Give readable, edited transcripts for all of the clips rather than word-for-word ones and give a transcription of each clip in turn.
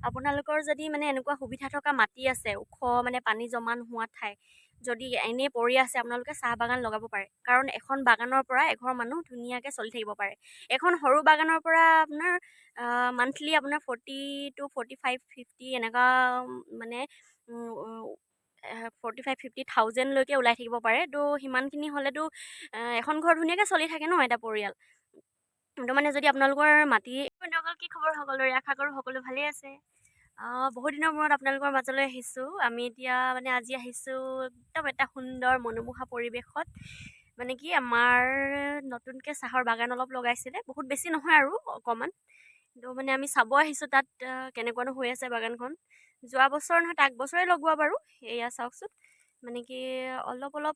আপোনালোকৰ যদি মানে এনেকুৱা সুবিধা থকা মাটি আছে, ওখ মানে পানী জমা নোহোৱা ঠাই যদি এনেই পৰি আছে, আপোনালোকে চাহ বাগান লগাব পাৰে। কাৰণ এখন বাগানৰ পৰা এঘৰ মানুহ ধুনীয়াকৈ চলি থাকিব পাৰে। এখন সৰু বাগানৰ পৰা আপোনাৰ মান্থলি আপোনাৰ 40 to 45 50 এনেকুৱা মানে 45 50,000লৈকে ওলাই থাকিব পাৰে। তো সিমানখিনি হ'লেতো এখন ঘৰ ধুনীয়াকৈ চলি থাকে ন এটা পৰিয়াল। তো মানে যদি আপোনালোকৰ মাটি কি খবৰ সকলোৰে, আশা কৰোঁ সকলো ভালেই আছে। বহুত দিনৰ মূৰত আপোনালোকৰ মাজলৈ আহিছোঁ। আমি এতিয়া মানে আজি আহিছোঁ একদম এটা সুন্দৰ মনোমোহা পৰিৱেশত। মানে কি আমাৰ নতুনকৈ চাহৰ বাগান অলপ লগাইছিলে, বহুত বেছি নহয় আৰু অকণমান। তো মানে আমি চাব আহিছোঁ তাত কেনেকুৱানো হৈ আছে বাগানখন। যোৱা বছৰ নহয় তাক বছৰে লগোৱা বাৰু। এয়া চাওকচোন, মানে কি অলপ অলপ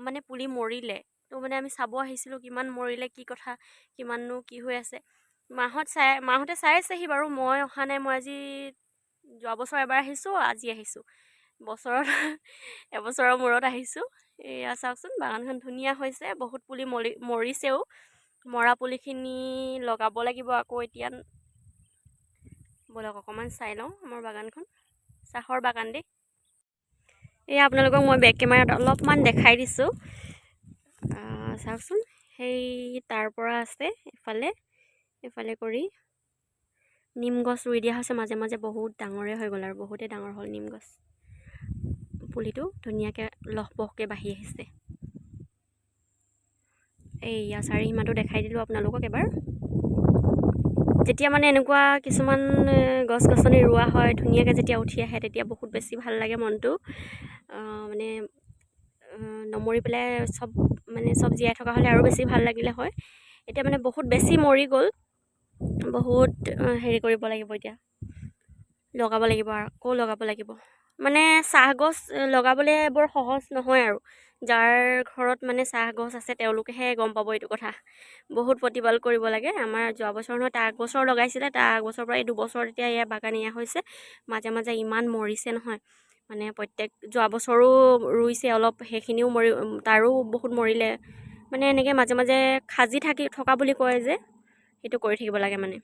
মানে পুলি মৰিলে। তো মানে আমি চাব আহিছিলোঁ কিমান মৰিলে, কি কথা, কিমাননো কি হৈ আছে। মাহঁতে চাই আছেহি বাৰু, মই অহা নাই। মই আজি যোৱা বছৰ এবাৰ আহিছোঁ, আজি আহিছোঁ বছৰত এবছৰৰ মূৰত আহিছোঁ। এয়া চাওকচোন, বাগানখন ধুনীয়া হৈছে, বহুত পুলি মৰিছেও। মৰা পুলিখিনি লগাব লাগিব আকৌ এতিয়া। ব'লক অকণমান চাই লওঁ আমাৰ বাগানখন, চাহৰ বাগান দেই। এয়া আপোনালোকক মই বেক কেমেৰাত অলপমান দেখাই দিছোঁ, চাওকচোন। সেই তাৰ পৰা আছে এফালে কৰি নিম গছ ৰুই দিয়া হৈছে মাজে মাজে। বহুত ডাঙৰে হৈ গ'ল আৰু বহুতেই ডাঙৰ হ'ল নিম গছ। পুলিটো ধুনীয়াকৈ লহপহকৈ বাঢ়ি আহিছে। এইয়া চাৰিসীমাটো দেখাই দিলোঁ আপোনালোকক এবাৰ। যেতিয়া মানে এনেকুৱা কিছুমান গছ গছনি ৰোৱা হয়, ধুনীয়াকৈ যেতিয়া উঠি আহে, তেতিয়া বহুত বেছি ভাল লাগে মনটো। মানে নমৰি পেলাই চব জীয়াই থকা হ'লে আৰু বেছি ভাল লাগিলে হয়। এতিয়া মানে বহুত বেছি মৰি গ'ল, বহুত হেৰি কৰিব লাগিব এতিয়া, লগাব লাগিব আৰু আকৌ লগাব লাগিব। মানে চাহ গছ লগাবলৈ বৰ সহজ নহয় আৰু। যাৰ ঘৰত মানে চাহ গছ আছে তেওঁলোকেহে গম পাব এইটো কথা। বহুত প্ৰতিপাল কৰিব লাগে। আমাৰ যোৱা বছৰ নহয় তাৰ আগবছৰ লগাইছিলে, তাৰ আগবছৰৰ পৰা এই দুবছৰত এতিয়া এয়া বাগান এয়া হৈছে। মাজে মাজে ইমান মৰিছে নহয়, মানে যোৱা বছৰো ৰুইছে অলপ, সেইখিনিও তাৰো বহুত মৰিলে। মানে এনেকৈ মাজে মাজে খাজি থকা বুলি কয় যে, সেইটো কৰি থাকিব লাগে। মানে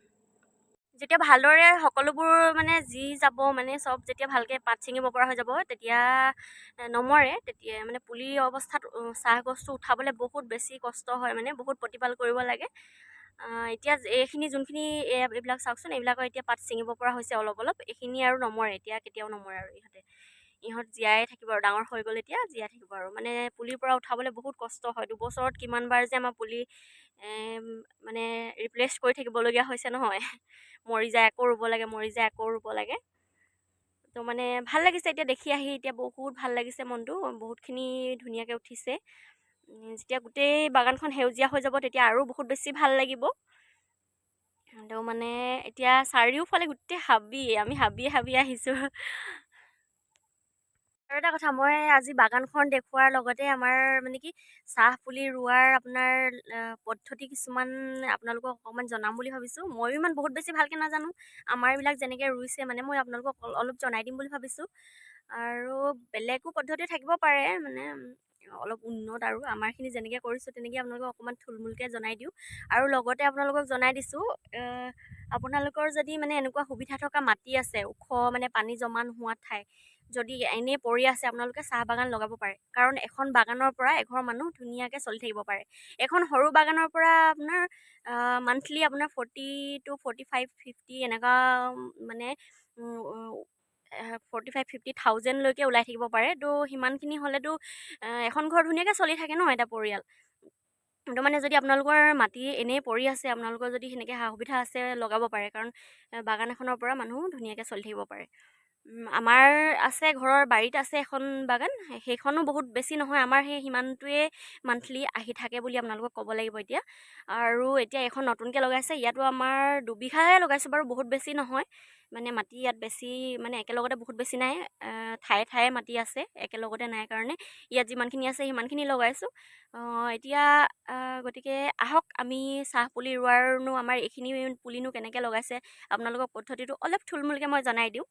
যেতিয়া ভালদৰে সকলোবোৰ মানে যাব মানে চব যেতিয়া ভালকৈ পাত ছিঙিব পৰা হৈ যাব, তেতিয়া নমৰে। তেতিয়া মানে পুলি অৱস্থাত চাহ গছটো উঠাবলৈ বহুত বেছি কষ্ট হয়, মানে বহুত প্ৰতিপাল কৰিব লাগে। এতিয়া এইখিনি যোনখিনি এইবিলাক চাওকচোন, এইবিলাকৰ এতিয়া পাত ছিঙিব পৰা হৈছে অলপ অলপ। এইখিনি আৰু নমৰে, এতিয়া কেতিয়াও নমৰে আৰু ইহঁত জীয়াই থাকিব আৰু, ডাঙৰ হৈ গ'ল এতিয়া জীয়াই থাকিব আৰু। মানে পুলিৰ পৰা উঠাবলৈ বহুত কষ্ট হয়। দুবছৰত কিমানবাৰ যে আমাৰ পুলি মানে ৰিপ্লেচ কৰি থাকিবলগীয়া হৈছে নহয়। মৰি যায় আকৌ ৰুব লাগে, মৰি যায় আকৌ ৰুব লাগে। তো মানে ভাল লাগিছে এতিয়া দেখি আহি, এতিয়া বহুত ভাল লাগিছে মনটো, বহুতখিনি ধুনীয়াকৈ উঠিছে। যেতিয়া গোটেই বাগানখন সেউজীয়া হৈ যাব, তেতিয়া আৰু বহুত বেছি ভাল লাগিব। তো মানে এতিয়া চাৰিওফালে গোটেই আমি হাবিয়ে আহিছোঁ। আৰু এটা কথা, মই আজি বাগানখন দেখুওৱাৰ লগতে আমাৰ মানে কি চাহ পুলি ৰোৱাৰ আপোনাৰ পদ্ধতি কিছুমান আপোনালোকক অকণমান জনাম বুলি ভাবিছোঁ। ময়ো ইমান বহুত বেছি ভালকৈ নাজানো। আমাৰ এইবিলাক যেনেকৈ ৰুইছে মানে মই আপোনালোকক অলপ জনাই দিম বুলি ভাবিছোঁ। আৰু বেলেগো পদ্ধতি থাকিব পাৰে, মানে অলপ উন্নত, আৰু আমাৰখিনি যেনেকৈ কৰিছোঁ তেনেকৈ আপোনালোকক অকণমান থুলমূলকৈ জনাই দিওঁ। আৰু লগতে আপোনালোকক জনাই দিছোঁ, আপোনালোকৰ যদি মানে এনেকুৱা সুবিধা থকা মাটি আছে, ওখ মানে পানী জমা নোহোৱা ঠাই যদি এনেই পৰি আছে, আপোনালোকে চাহ বাগান লগাব পাৰে। কাৰণ এখন বাগানৰ পৰা এঘৰ মানুহ ধুনীয়াকৈ চলি থাকিব পাৰে। এখন সৰু বাগানৰ পৰা আপোনাৰ মান্থলি আপোনাৰ 40 to 45 50 এনেকুৱা মানে 45 50,000লৈকে ওলাই থাকিব পাৰে। তো সিমানখিনি হ'লেতো এখন ঘৰ ধুনীয়াকৈ চলি থাকে ন এটা পৰিয়াল। তো মানে যদি আপোনালোকৰ মাটি এনেই পৰি আছে, আপোনালোকৰ যদি সেনেকৈ সা সুবিধা আছে, লগাব পাৰে। কাৰণ বাগান এখনৰ পৰা মানুহ ধুনীয়াকৈ চলি থাকিব পাৰে। আমাৰ আছে, ঘৰৰ বাৰীত আছে এখন বাগান, সেইখনো বহুত বেছি নহয়। আমাৰ সেই সিমানটোৱে মান্থলি আহি থাকে বুলি আপোনালোকক ক'ব লাগিব এতিয়া। আৰু এতিয়া এখন নতুনকৈ লগাইছে, ইয়াতো আমাৰ 2 বিঘাহে লগাইছোঁ বাৰু, বহুত বেছি নহয়। মানে মাটি ইয়াত বেছি মানে একেলগতে বহুত বেছি নাই, ঠায়ে মাটি আছে, একেলগতে নাই কাৰণে ইয়াত যিমানখিনি আছে সিমানখিনি লগাইছোঁ। এতিয়া গতিকে আহক, আমি চাহ পুলি ৰোৱাৰনো আমাৰ এইখিনি পুলিনো কেনেকৈ লগাইছে আপোনালোকক পদ্ধতিটো অলপ থুলমূলকৈ মই জনাই দিওঁ।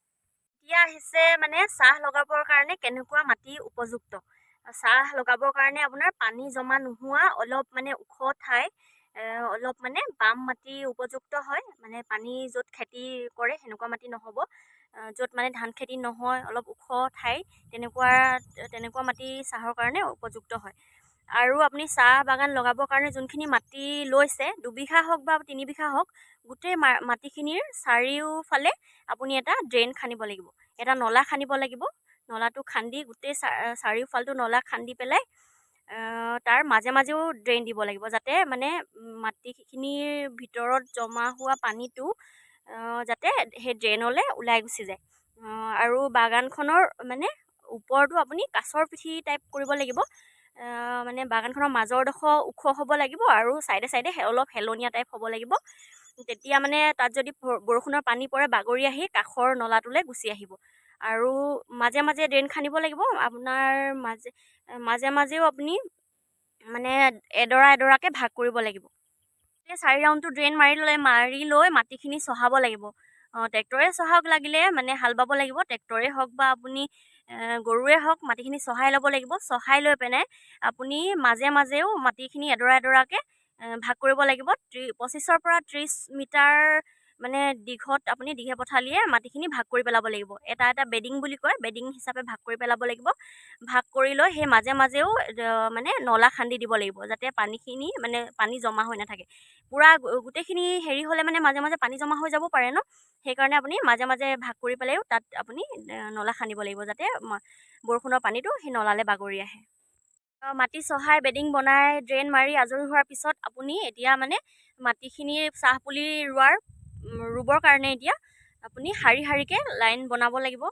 এতিয়া আহিছে মানে চাহ লগাবৰ কাৰণে কেনেকুৱা মাটি উপযুক্ত। চাহ লগাবৰ কাৰণে আপোনাৰ পানী জমা নোহোৱা অলপ মানে ওখ ঠাই অলপ মানে বাম মাটি উপযুক্ত হয়, মানে পানী য'ত খেতি কৰে সেনেকুৱা মাটি নহ'ব, য'ত মানে ধান খেতি নহয় অলপ ওখ ঠাই তেনেকুৱা মাটি চাহৰ কাৰণে উপযুক্ত হয়। আৰু আপুনি চাহ বাগান লগাবৰ কাৰণে যোনখিনি মাটি লৈছে, 2 বিঘা হওক বা 3 বিঘা হওক, গোটেই মাটিখিনিৰ চাৰিওফালে আপুনি এটা ড্ৰেইন খান্দিব লাগিব, এটা নলা খান্দিব লাগিব। নলাটো খান্দি গোটেই চাৰিওফালটো নলা খান্দি পেলাই তাৰ মাজে মাজেও ড্ৰেইন দিব লাগিব, যাতে মানে মাটিখিনিৰ ভিতৰত জমা হোৱা পানীটো যাতে সেই ড্ৰেইনলৈ ওলাই গুচি যায়। আৰু বাগানখনৰ মানে ওপৰতো আপুনি কাছৰ পিঠি টাইপ কৰিব লাগিব, মানে বাগানখনৰ মাজৰডোখৰ ওখ হ'ব লাগিব আৰু চাইডে চাইডে অলপ হেলনীয়া টাইপ হ'ব লাগিব। তেতিয়া মানে তাত যদি বৰষুণৰ পানী পৰে বাগৰি আহি কাষৰ নলাটোলৈ গুচি আহিব। আৰু মাজে মাজে ড্ৰেইন খান্দিব লাগিব। আপোনাৰ মাজে মাজেও আপুনি মানে এডৰা এডৰাকৈ ভাগ কৰিব লাগিব। 4 ৰাউণ্ডটো ড্ৰেইন মাৰি লৈ মাটিখিনি চহাব লাগিব। ট্ৰেক্টৰে চহাওক, লাগিলে মানে হাল বাব লাগিব, ট্ৰেক্টৰে হওক বা আপুনি গৰুৱে হওক, মাটিখিনি চহাই ল'ব লাগিব। চহাই লৈ পিনে আপুনি মাজে মাজেও মাটিখিনি এডৰা এডৰাকৈ ভাগ কৰিব লাগিব। 25ৰ পৰা 30 মিটাৰ মানে আপুনি দীঘে পথালিয়ে মাটিখিনি ভাগ কৰি পেলাব লাগিব। এটা এটা বেডিং বুলি কয়, বেডিং হিচাপে ভাগ কৰি পেলাব লাগিব। ভাগ কৰি লৈ সেই মাজে মাজেও মানে নলা খান্দি দিব লাগিব, যাতে পানীখিনি মানে পানী জমা হৈ নাথাকে। পূৰা গোটেইখিনি হেৰি হ'লে মানে মাজে মাজে পানী জমা হৈ যাব পাৰে ন, সেইকাৰণে আপুনি মাজে মাজে ভাগ কৰি পেলাইও তাত আপুনি নলা খান্দিব লাগিব, যাতে বৰষুণৰ পানীটো সেই নলালৈ বাগৰি আহে। মাটি চহাই বেডিং বনাই ড্ৰেইন মাৰি আজৰি হোৱাৰ পিছত আপুনি এতিয়া মানে মাটিখিনি চাহ পুলি ৰুবৰ কাৰণে এতিয়া আপুনি শাৰী শাৰীকৈ লাইন বনাব লাগিব।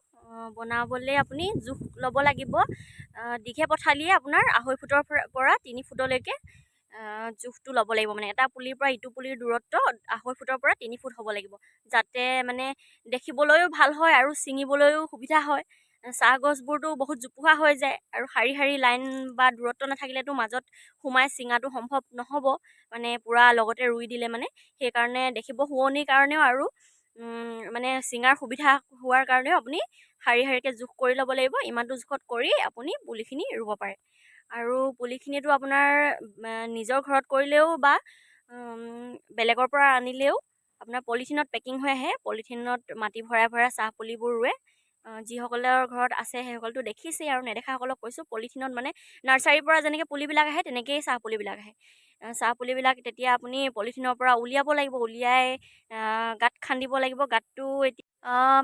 বনাবলৈ আপুনি জোখ ল'ব লাগিব। দীঘে পথালিয়ে আপোনাৰ 2.5 ফুটৰ পৰা 3 ফুটলৈকে জোখটো ল'ব লাগিব। মানে এটা পুলিৰ পৰা ইটো পুলিৰ দূৰত্ব 2.5 ফুটৰ পৰা 3 ফুট হ'ব লাগিব, যাতে মানে দেখিবলৈও ভাল হয় আৰু ছিঙিবলৈও সুবিধা হয়। চাহ গছবোৰতো বহুত জোপোহা হৈ যায়, আৰু শাৰী শাৰী লাইন বা দূৰত্ব নাথাকিলেতো মাজত সোমাই ছিঙাটো সম্ভৱ নহ'ব, মানে পূৰা লগতে ৰুই দিলে মানে। সেইকাৰণে দেখিব শুৱনিৰ কাৰণেও আৰু মানে ছিঙাৰ সুবিধা হোৱাৰ কাৰণেও আপুনি শাৰী শাৰীকৈ জোখ কৰি ল'ব লাগিব। ইমানটো জোখত কৰি আপুনি পুলিখিনি ৰুব পাৰে। আৰু পুলিখিনিতো আপোনাৰ নিজৰ ঘৰত কৰিলেও বা বেলেগৰ পৰা আনিলেও আপোনাৰ পলিথিনত পেকিং হৈ আহে। পলিথিনত মাটি ভৰাই ভৰাই চাহ পুলিবোৰ ৰুৱে। যিসকলৰ ঘৰত আছে সেইসকলতো দেখিছেই, আৰু নেদেখাসকলক কৈছোঁ, পলিথিনত মানে নাৰ্চাৰীৰ পৰা যেনেকৈ পুলিবিলাক আহে তেনেকেই চাহ পুলিবিলাক আহে। চাহ পুলিবিলাক তেতিয়া আপুনি পলিথিনৰ পৰা উলিয়াব লাগিব, উলিয়াই গাঁত খান্দিব লাগিব। গাঁতটো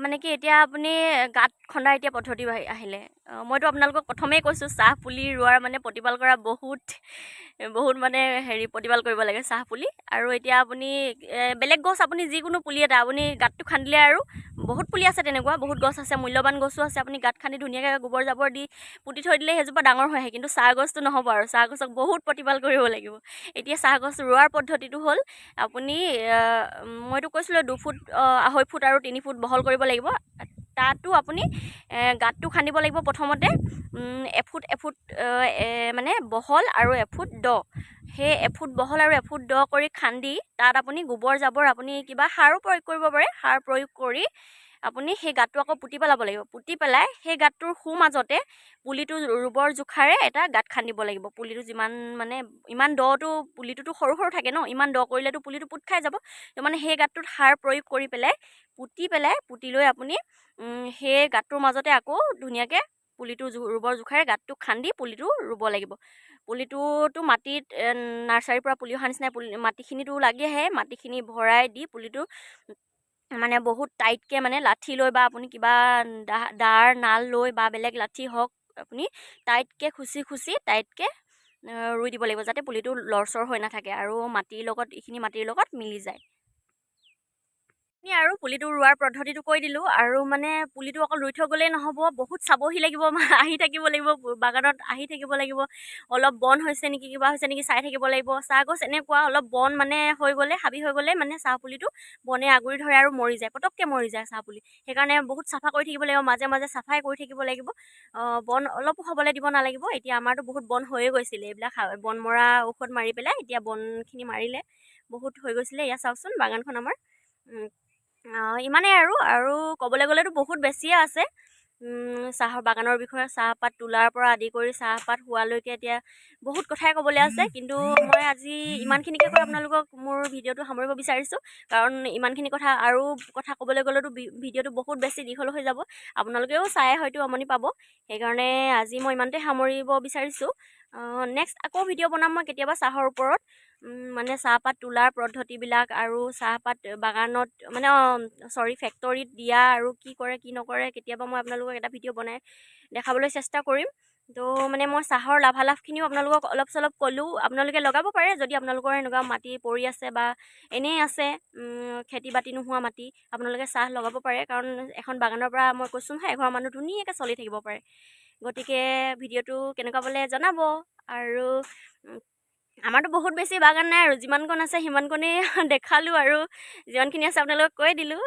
মানে কি, এতিয়া আপুনি গাঁত খন্দা এতিয়া পদ্ধতি আহিলে। মইতো আপোনালোকক প্ৰথমেই কৈছোঁ, চাহ পুলি ৰোৱাৰ মানে প্ৰতিপাল কৰা বহুত মানে প্ৰতিপাল কৰিব লাগে চাহ পুলি। আৰু এতিয়া আপুনি বেলেগ গছ, আপুনি যিকোনো পুলি এটা আপুনি গাঁতটো খান্দিলে, আৰু বহুত পুলি আছে তেনেকুৱা, বহুত গছ আছে, মূল্যৱান গছো আছে। আপুনি গাঁত খান্দি ধুনীয়াকৈ গোবৰ জাবৰ দি পুতি থৈ দিলে সেইজোপা ডাঙৰ হৈ আহে। কিন্তু চাহ গছটো নহ'ব, আৰু চাহ গছক বহুত প্ৰতিপাল কৰিব লাগিব। এতিয়া চাহ গছ ৰোৱাৰ পদ্ধতিটো হ'ল, আপুনি মইতো কৈছিলোঁ 2 ফুট, 2.5 ফুট আৰু 3 ফুট বহল কৰিব লাগিব। তাতো আপুনি গাঁতটো খান্দিব লাগিব প্ৰথমতে, এফুট মানে বহল আৰু এফুট দ। সেই এফুট বহল আৰু এফুট দ কৰি খান্দি তাত আপুনি গোবৰ জাবৰ, আপুনি কিবা সাৰো প্ৰয়োগ কৰিব পাৰে। সাৰ প্ৰয়োগ কৰি আপুনি সেই গাঁতটো আকৌ পুতি পেলাব লাগিব। পুতি পেলাই সেই গাঁতটোৰ মাজতে পুলিটো ৰুবৰ জোখাৰে এটা গাঁত খান্দিব লাগিব। পুলিটো যিমান মানে ইমান দটো, পুলিটোতো সৰু সৰু থাকে ন, ইমান দ কৰিলেতো পুলিটো পুত খাই যাব। তো মানে সেই গাঁতটোত সাৰ প্ৰয়োগ কৰি পেলাই পুতি লৈ আপুনি সেই গাঁতটোৰ মাজতে আকৌ ধুনীয়াকৈ পুলিটো ৰুবৰ জোখাৰে গাঁতটো খান্দি পুলিটো ৰুব লাগিব। পুলিটোতো মাটিত নাৰ্চাৰীৰ পৰা পুলি অহা নিচিনাই মাটিখিনিতো লাগি আহে। মাটিখিনি ভৰাই দি পুলিটো মানে বহুত টাইটকৈ মানে লাঠি লৈ বা আপুনি কিবা দাৰ নাল লৈ বা বেলেগ লাঠি হওক, আপুনি টাইটকৈ খুচি টাইটকৈ ৰুই দিব লাগিব, যাতে পুলিটো লৰচৰ হৈ নাথাকে আৰু মাটিৰ লগত মিলি যায়। আৰু পুলিটো ৰোৱাৰ পদ্ধতিটো কৈ দিলোঁ। আৰু মানে পুলিটো অকল ৰুই থৈ গ'লেই নহ'ব, বহুত চাবহি লাগিব, আহি থাকিব লাগিব, বাগানত আহি থাকিব লাগিব। অলপ বন হৈছে নেকি, কিবা হৈছে নেকি চাই থাকিব লাগিব। চাহ গছ এনেকুৱা, অলপ বন মানে হৈ গ'লে, হাবি হৈ গ'লে মানে চাহ পুলিটো বনে আগুৰি ধৰে আৰু মৰি যায়, পটককৈ মৰি যায় চাহ পুলি। সেইকাৰণে বহুত চাফা কৰি থাকিব লাগিব, মাজে মাজে চাফাই কৰি থাকিব লাগিব। বন অলপো হ'বলৈ দিব নালাগিব। এতিয়া আমাৰতো বহুত বন হৈয়ে গৈছিলে, এইবিলাক বন মৰা ঔষধ মাৰি পেলাই এতিয়া বনখিনি মাৰিলে বহুত হৈ গৈছিলে। এয়া চাওকচোন বাগানখন আমাৰ। ইমানেই আৰু ক'বলৈ গ'লেতো বহুত বেছিয়ে আছে। চাহৰ বাগানৰ বিষয়ে, চাহপাত তোলাৰ পৰা আদি কৰি চাহপাত হোৱালৈকে এতিয়া বহুত কথাই ক'বলৈ আছে, কিন্তু মই আজি ইমানখিনিকে কৈ আপোনালোকক মোৰ ভিডিঅ'টো সামৰিব বিচাৰিছোঁ। কাৰণ ইমানখিনি কথা আৰু কথা ক'বলৈ গ'লেতো ভিডিঅ'টো বহুত বেছি দীঘল হৈ যাব, আপোনালোকেও চাই হয়তো আমনি পাব। সেইকাৰণে আজি মই ইমানতে সামৰিব বিচাৰিছোঁ। নেক্সট আকৌ ভিডিঅ' বনাম মই কেতিয়াবা চাহৰ ওপৰত, মানে চাহপাত তোলাৰ পদ্ধতিবিলাক আৰু চাহপাত বাগানত মানে ফেক্টৰীত দিয়া আৰু কি কৰে কি নকৰে কেতিয়াবা মই আপোনালোকক এটা ভিডিঅ' বনাই দেখাবলৈ চেষ্টা কৰিম। তো মানে মই চাহৰ লাভালাভখিনিও আপোনালোকক অলপ চলপ ক'লোঁ। আপোনালোকে লগাব পাৰে যদি আপোনালোকৰ এনেকুৱা মাটি পৰি আছে বা এনেই আছে খেতি বাতি নোহোৱা মাটি, আপোনালোকে চাহ লগাব পাৰে। কাৰণ এখন বাগানৰ পৰা মই কৈছোঁ নহয়, এঘৰ মানুহ ধুনীয়াকৈ চলি থাকিব পাৰে। গতিকে ভিডিঅ'টো কেনেকুৱা পালে জনাব। আৰু আমাৰতো বহুত বেছি বাগান নাই আৰু যিমানকণ আছে সিমানকণেই দেখালোঁ, আৰু যিমানখিনি আছে আপোনালোকক কৈ দিলোঁ।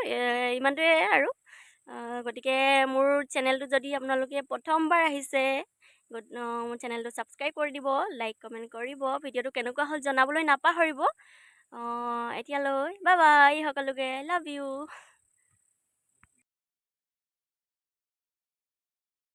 ইমানটোৱে আৰু গতিকে মোৰ চেনেলটো যদি আপোনালোকে প্ৰথমবাৰ আহিছে, মোৰ চেনেলটো ছাবস্ক্ৰাইব কৰি দিব, লাইক কমেণ্ট কৰিব, ভিডিঅ'টো কেনেকুৱা হ'ল জনাবলৈ নাপাহৰিব। এতিয়ালৈ বাই বাই সকলোকে, লাভ ইউ।